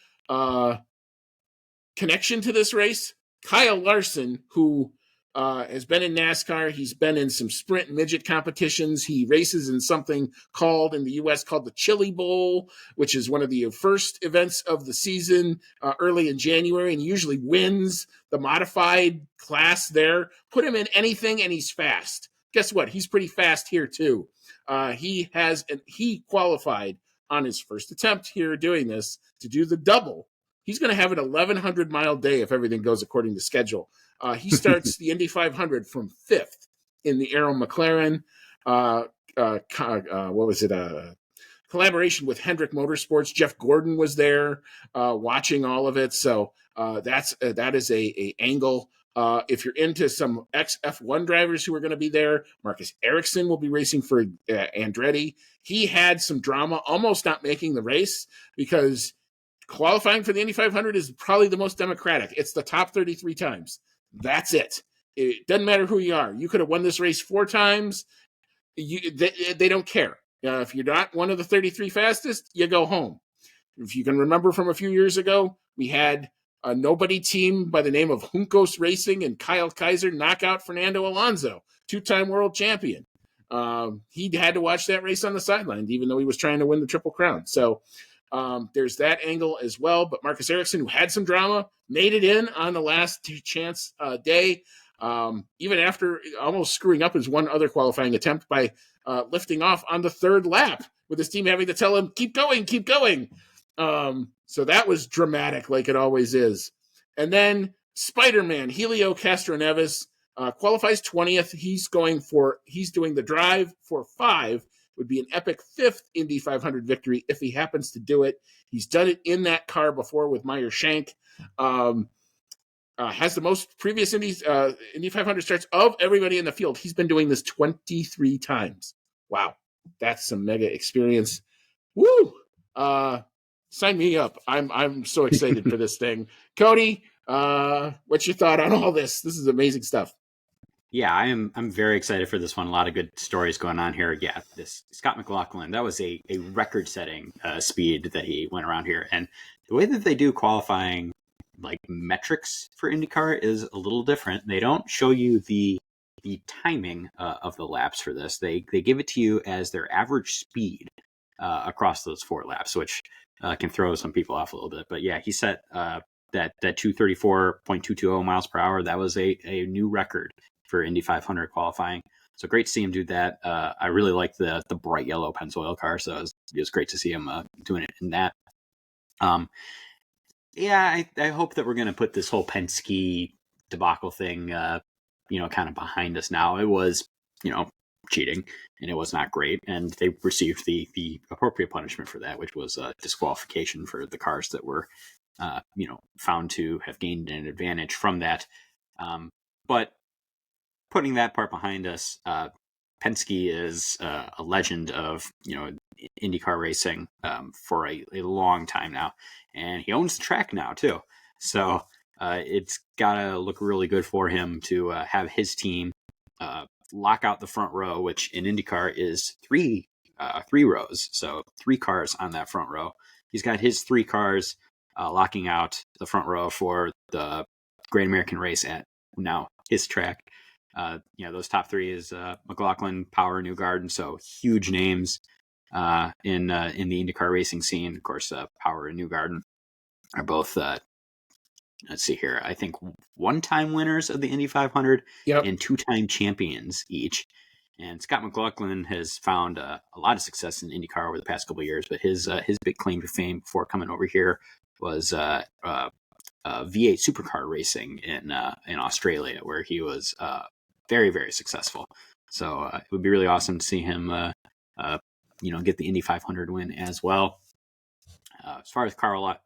connection to this race, Kyle Larson, who has been in NASCAR. He's been in some sprint midget competitions. He races in something in the U.S. called the Chili Bowl, which is one of the first events of the season early in January, and usually wins the modified class there. Put him in anything, and he's fast. Guess what? He's pretty fast here, too. He qualified on his first attempt here doing this to do the double. He's going to have an 1,100-mile day if everything goes according to schedule. He starts the Indy 500 from 5th in the Arrow McLaren. Collaboration with Hendrick Motorsports. Jeff Gordon was there watching all of it. So that is a angle If you're into some ex-F1 drivers who are going to be there, Marcus Ericsson will be racing for Andretti. He had some drama, almost not making the race because qualifying for the Indy 500 is probably the most democratic. It's the top 33 times. That's it. It doesn't matter who you are. You could have won this race 4 times. They don't care. If you're not one of the 33 fastest, you go home. If you can remember from a few years ago, we had a nobody team by the name of Juncos Racing and Kyle Kaiser knock out Fernando Alonso, 2-time world champion. He had to watch that race on the sideline, even though he was trying to win the Triple Crown. So there's that angle as well. But Marcus Ericsson, who had some drama, made it in on the last chance day, even after almost screwing up his one other qualifying attempt by lifting off on the 3rd lap with his team having to tell him, keep going, keep going. So that was dramatic, like it always is. And then Spider-Man, Helio Castroneves, qualifies 20th. He's doing the drive for 5. Would be an epic 5th Indy 500 victory if he happens to do it. He's done it in that car before with Meyer Shank. Has the most previous Indy 500 starts of everybody in the field. He's been doing this 23 times. Wow, that's some mega experience. Woo! Sign me up. I'm so excited for this thing. Cody, what's your thought on all this? This is amazing stuff. Yeah, I'm very excited for this one. A lot of good stories going on here. Yeah, this Scott McLaughlin, that was a record-setting speed that he went around here. And the way that they do qualifying, like metrics for IndyCar, is a little different. They don't show you the timing of the laps for this. They give it to you as their average speed across those 4 laps, which can throw some people off a little bit. But yeah, he set that 234.220 miles per hour. That was a new record for Indy 500 qualifying. So great to see him do that. I really like the bright yellow Pennzoil car, so it was great to see him doing it in that. Yeah, I hope that we're going to put this whole Penske debacle thing, kind of behind us now. It was, cheating, and it was not great, and they received the appropriate punishment for that, which was disqualification for the cars that were, found to have gained an advantage from that. But putting that part behind us, Penske is a legend of IndyCar racing for a long time now, and he owns the track now too. So it's gotta look really good for him to have his team lock out the front row, which in IndyCar is three rows, so 3 cars on that front row. He's got his 3 cars locking out the front row for the Great American Race at now his track. Those top 3 is McLaughlin, Power, Newgarden, so huge names in the IndyCar racing scene. Of course, Power and Newgarden are both, let's see here, I think 1-time winners of the Indy 500 and 2-time champions each. And Scott McLaughlin has found a lot of success in IndyCar over the past couple of years, but his big claim to fame before coming over here was V8 supercar racing in Australia, where he was very, very successful. So it would be really awesome to see him, get the Indy 500 win as well. As far as Kyle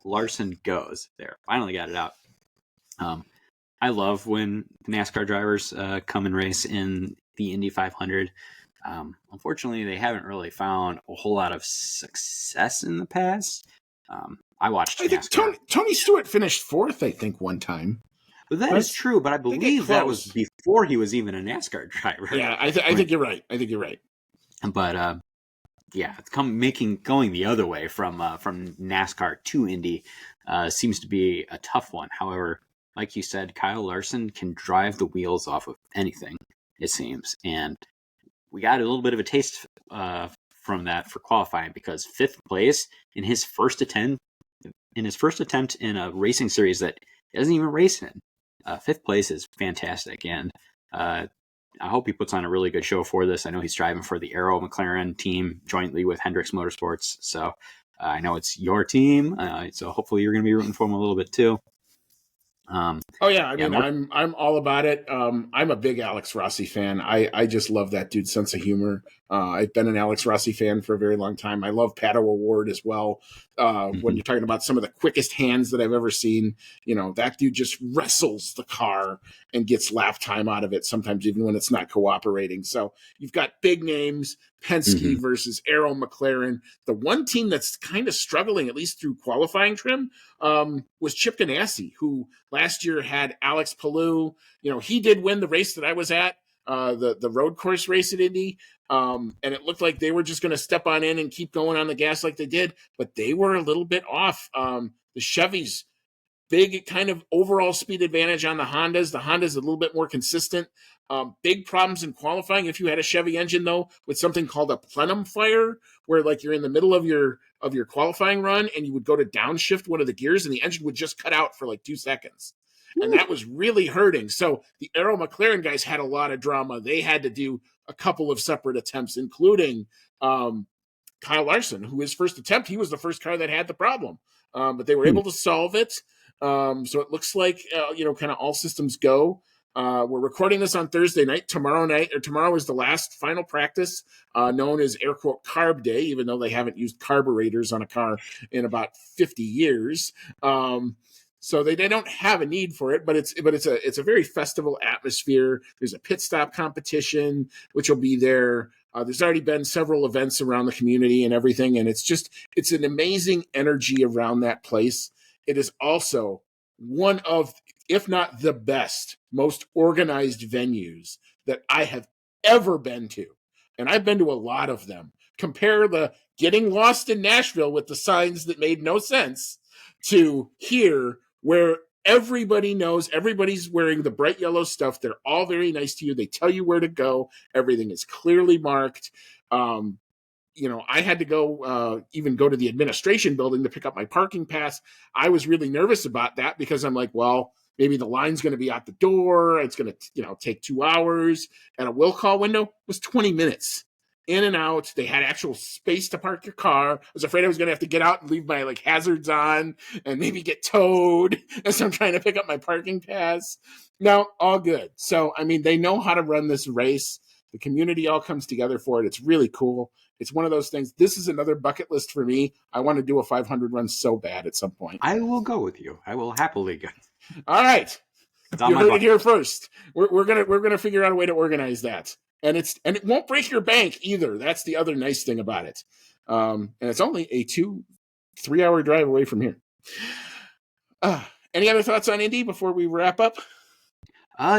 Larson goes, there, finally got it out. I love when NASCAR drivers come and race in the Indy 500. Unfortunately, they haven't really found a whole lot of success in the past. I watched NASCAR. Tony Stewart finished 4th, I think, one time. But that is true, but I believe that was before he was even a NASCAR driver. Yeah, I think you're right. But going the other way from NASCAR to Indy seems to be a tough one. However, like you said, Kyle Larson can drive the wheels off of anything, it seems, and we got a little bit of a taste from that for qualifying, because 5th place in his first attempt in a racing series that he doesn't even race in. 5th place is fantastic, and I hope he puts on a really good show for this. I know he's driving for the Arrow McLaren team jointly with Hendricks Motorsports, so I know it's your team, so hopefully you're going to be rooting for him a little bit too. Oh yeah, I Yeah, mean, I'm all about it. I'm a big Alex Rossi fan. I just love that dude's sense of humor. I've been an Alex Rossi fan for a very long time. I love Pato Award as well. When mhm. you're talking about some of the quickest hands that I've ever seen, that dude just wrestles the car and gets lap time out of it. Sometimes even when it's not cooperating. So you've got big names: Penske Mhm. versus Arrow McLaren. The one team that's kind of struggling, at least through qualifying trim, was Chip Ganassi, who last year had Alex Palou. He did win the race that I was at, the road course race at Indy. And it looked like they were just going to step on in and keep going on the gas like they did, but they were a little bit off. The Chevys, big kind of overall speed advantage on the Hondas. The Hondas a little bit more consistent. Big problems in qualifying if you had a Chevy engine though, with something called a plenum fire, where like you're in the middle of your qualifying run and you would go to downshift one of the gears and the engine would just cut out for like 2 seconds. And that was really hurting. So the Arrow McLaren guys had a lot of drama. They had to do a couple of separate attempts, including Kyle Larson, who his first attempt, he was the first car that had the problem. But they were Hmm. able to solve it. So it looks like, kind of all systems go. We're recording this on Thursday night. Tomorrow is the last final practice, known as air quote carb day, even though they haven't used carburetors on a car in about 50 years. So they don't have a need for it, but it's a very festival atmosphere. There's a pit stop competition, which will be there. There's already been several events around the community and everything, and it's an amazing energy around that place. It is also one of, if not the best, most organized venues that I have ever been to. And I've been to a lot of them. Compare the getting lost in Nashville with the signs that made no sense to here, where everybody knows, everybody's wearing the bright yellow stuff. They're all very nice to you. They tell you where to go. Everything is clearly marked. I had to even go to the administration building to pick up my parking pass. I was really nervous about that because I'm like, well, maybe the line's going to be out the door. It's going to, take 2 hours. And a will call window was 20 minutes in and out. They had actual space to park your car. I was afraid I was going to have to get out and leave my hazards on and maybe get towed as I'm trying to pick up my parking pass. No, all good. So, I mean, they know how to run this race. The community all comes together for it. It's really cool. It's one of those things. This is another bucket list for me. I want to do a 500 run so bad at some point. I will go with you. I will happily go. All right. It's on You my heard it bucket. here first. We're gonna figure out a way to organize that, and it won't break your bank either. That's the other nice thing about it. And it's only a 2-3 hour drive away from here. Any other thoughts on Indy before we wrap up?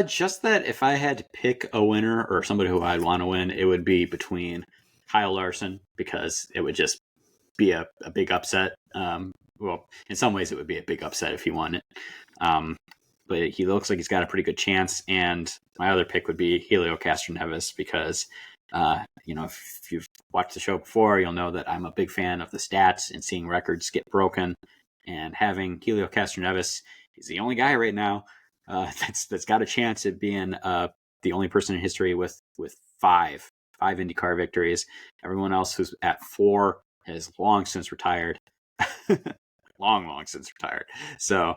Just that if I had to pick a winner or somebody who I'd want to win, it would be between Kyle Larson, because it would just be a big upset. Well, in some ways, it would be a big upset if he won it. But he looks like he's got a pretty good chance. And my other pick would be Helio Castroneves, because, if you've watched the show before, you'll know that I'm a big fan of the stats and seeing records get broken. And having Helio Castroneves, he's the only guy right now that's got a chance at being the only person in history with five IndyCar victories. Everyone else who's at 4 has long since retired. long since retired. So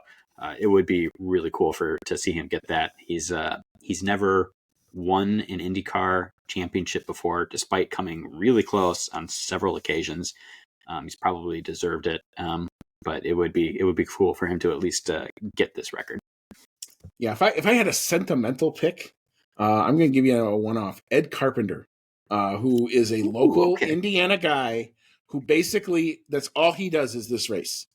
it would be really cool to see him get that. He's never won an IndyCar championship before, despite coming really close on several occasions. He's probably deserved it, but it would be cool for him to at least get this record. Yeah, if I had a sentimental pick, I'm going to give you a one-off. Ed Carpenter, who is a local Indiana guy who basically, that's all he does is this race.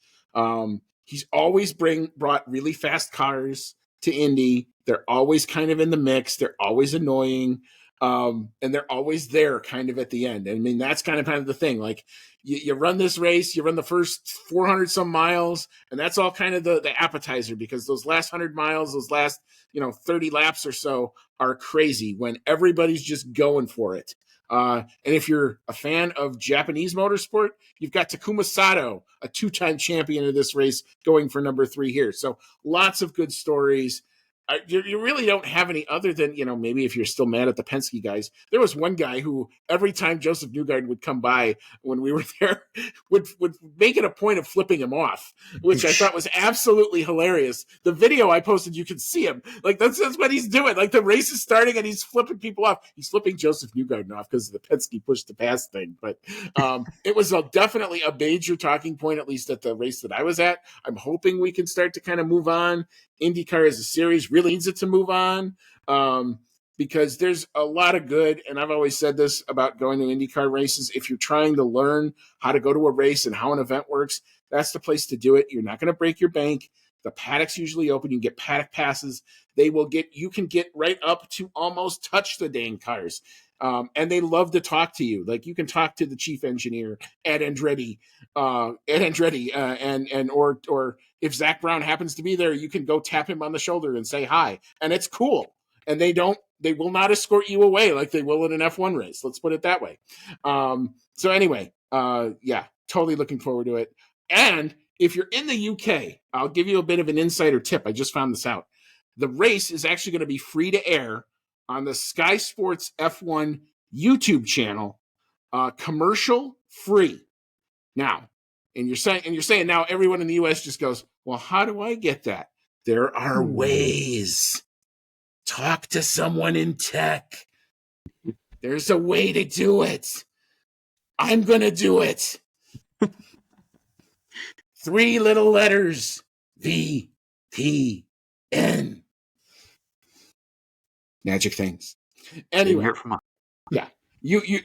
He's always brought really fast cars to Indy. They're always kind of in the mix. They're always annoying. And they're always there kind of at the end. I mean, that's kind of the thing. Like you run this race, you run the first 400 some miles, and that's all kind of the appetizer, because those last 100 miles, those last, 30 laps or so are crazy when everybody's just going for it. And if you're a fan of Japanese motorsport, you've got Takuma Sato, a 2-time champion of this race, going for number 3 here. So lots of good stories. You really don't have any other than, maybe if you're still mad at the Penske guys. There was one guy who every time Joseph Newgarden would come by when we were there would make it a point of flipping him off, which I thought was absolutely hilarious. The video I posted, you can see him. Like, that's what he's doing. Like, the race is starting and he's flipping people off. He's flipping Joseph Newgarden off because of the Penske push to pass thing. But it was definitely a major talking point, at least at the race that I was at. I'm hoping we can start to kind of move on. IndyCar as a series really needs it to move on, because there's a lot of good, and I've always said this about going to IndyCar races. If you're trying to learn how to go to a race and how an event works, that's the place to do it. You're not going to break your bank. The paddock's usually open. You can get paddock passes. You can get right up to almost touch the dang cars. And they love to talk to you. Like, you can talk to the chief engineer, Ed Andretti, or if Zach Brown happens to be there, you can go tap him on the shoulder and say hi. And it's cool. And they will not escort you away like they will in an F1 race. Let's put it that way. So anyway, totally looking forward to it. And if you're in the UK, I'll give you a bit of an insider tip. I just found this out. The race is actually going to be free to air on the Sky Sports F1 YouTube channel, commercial free. Now, and you're saying now everyone in the US just goes, well, how do I get that? There are ways. Talk to someone in tech. There's a way to do it. I'm going to do it. 3 little letters. VPN. Magic things. Anyway. Yeah.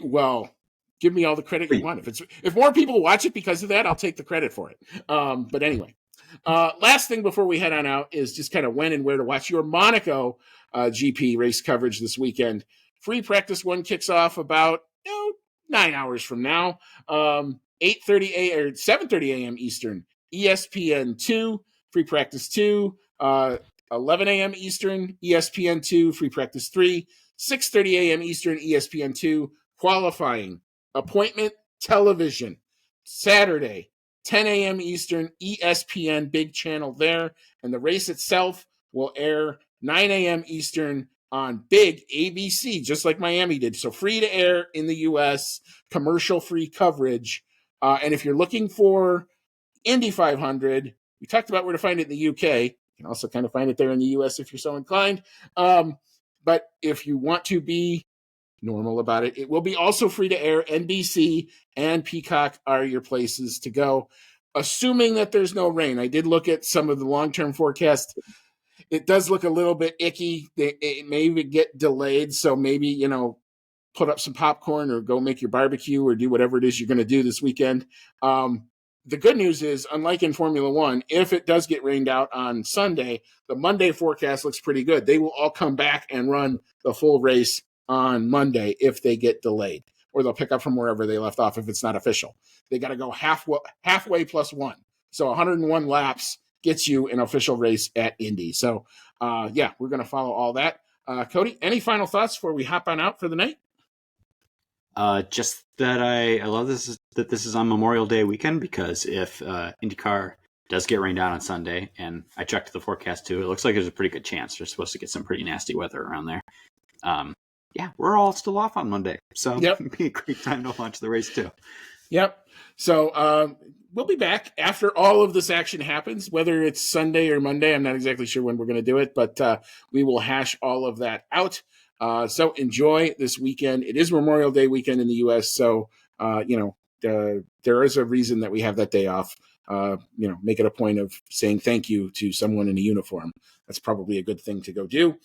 Well, give me all the credit you want. If more people watch it because of that, I'll take the credit for it. But anyway, last thing before we head on out is just kind of when and where to watch your Monaco GP race coverage this weekend. Free practice 1 kicks off about 9 hours from now. 8:30 a.m. or 7:30 a.m. Eastern. ESPN 2. Free practice 2. 11 a.m. Eastern. ESPN 2. Free practice 3. 6:30 a.m. Eastern. ESPN 2. Qualifying. Appointment television. Saturday, 10 a.m. Eastern, ESPN, big channel there. And the race itself will air 9 a.m. Eastern on big ABC, just like Miami did. So free to air in the U.S., commercial-free coverage. And if you're looking for Indy 500, we talked about where to find it in the UK. You can also kind of find it there in the U.S. if you're so inclined. But if you want to be normal about it, it will be also free to air. NBC and Peacock are your places to go, assuming that there's no rain. I did look at some of the long-term forecasts. It does look a little bit icky. It may even get delayed, so maybe, put up some popcorn or go make your barbecue or do whatever it is you're going to do this weekend. The good news is, unlike in Formula One, if it does get rained out on Sunday, the Monday forecast looks pretty good. They will all come back and run the full race on Monday if they get delayed, or they'll pick up from wherever they left off if it's not official. They got to go halfway plus 1. So 101 laps gets you an official race at Indy. So, we're going to follow all that. Cody, any final thoughts before we hop on out for the night? Just that I love that this is on Memorial Day weekend, because if IndyCar does get rained out on Sunday, and I checked the forecast too, it looks like there's a pretty good chance they're supposed to get some pretty nasty weather around there. We're all still off on Monday, so it'd be a great time to watch the race too. Yep. So we'll be back after all of this action happens, whether it's Sunday or Monday. I'm not exactly sure when we're going to do it, but we will hash all of that out. So enjoy this weekend. It is Memorial Day weekend in the U.S., so there is a reason that we have that day off. Make it a point of saying thank you to someone in a uniform. That's probably a good thing to go do.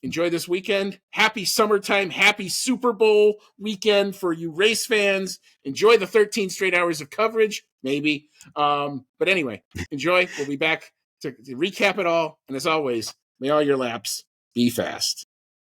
Enjoy this weekend. Happy summertime. Happy Super Bowl weekend for you race fans. Enjoy the 13 straight hours of coverage, maybe. But anyway, enjoy. We'll be back to recap it all. And as always, may all your laps be fast.